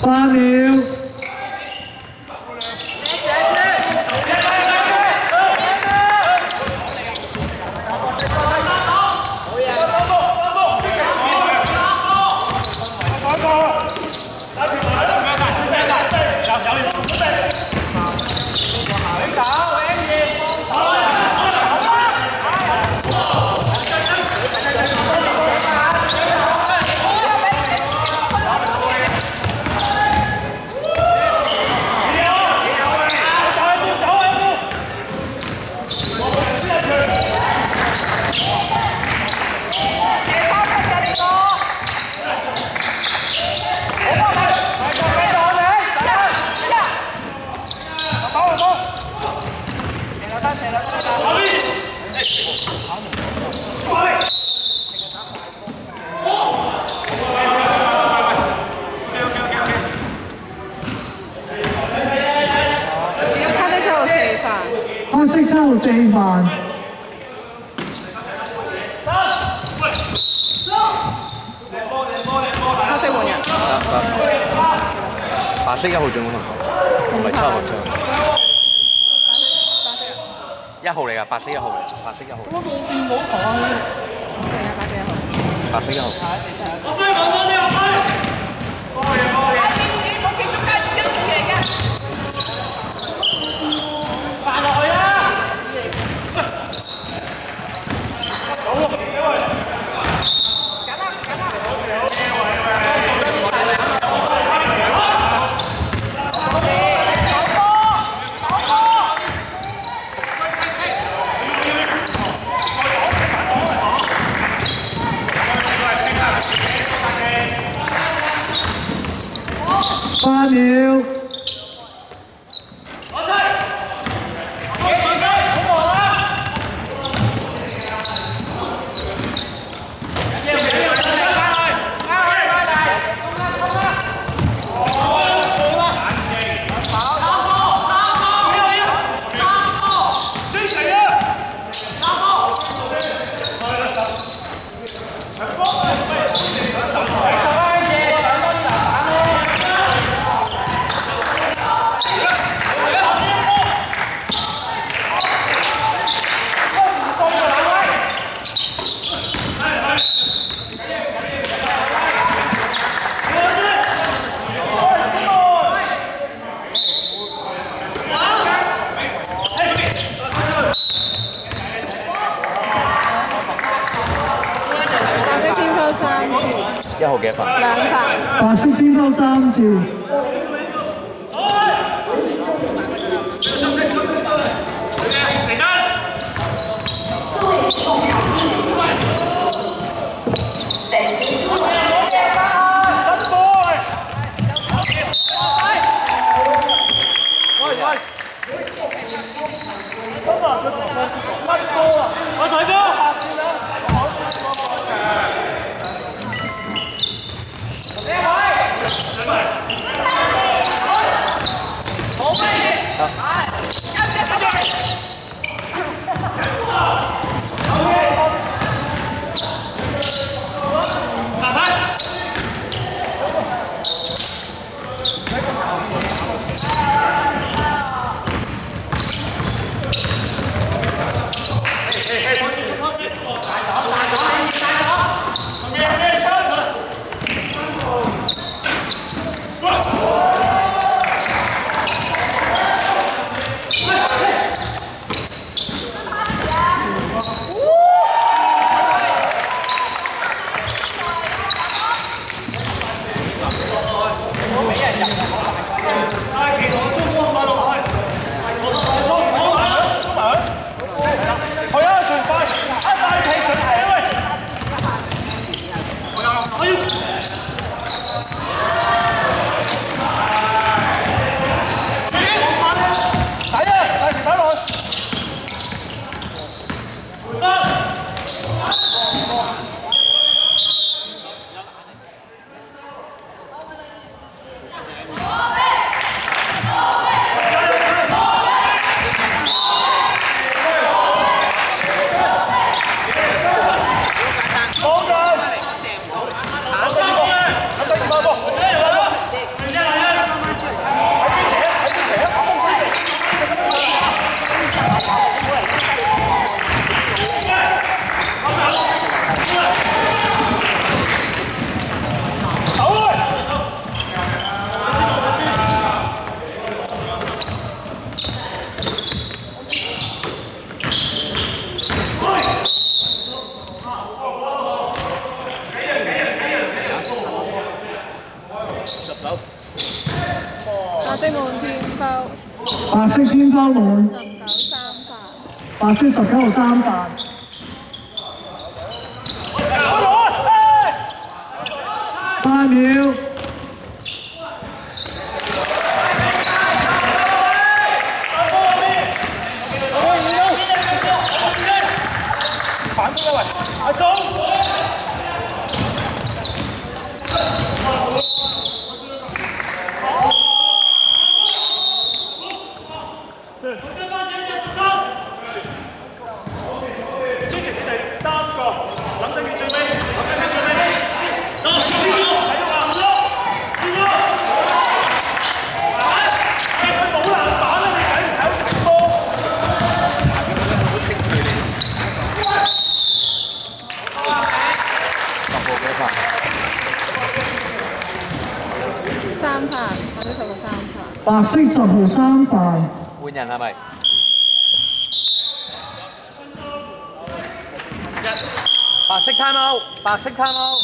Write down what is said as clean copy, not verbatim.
8秒。黑色7號4犯。黑色換人。白色1號進攻唔係7號7號。1號嚟㗎，白色1號嚟，白色1號。我冇見冇講。白色1號。我飛揾多啲，我飛。喺電視冇見中間一條嘢嘅。翻落去啦！8秒。1號幾犯？2犯。白色偏拋3次。白色滿天收白色天花滿， 19三飯。白色19號3飯。8秒。反攻啊喂，阿鐘。支持你哋3個，諗緊佢最尾，諗緊佢最尾。睇到嘛？佢冇籃板啊！你睇唔睇波10號幾飯？三飯，或者10個3飯。白色10號3飯。換人係咪？白色 time out，白色 time out。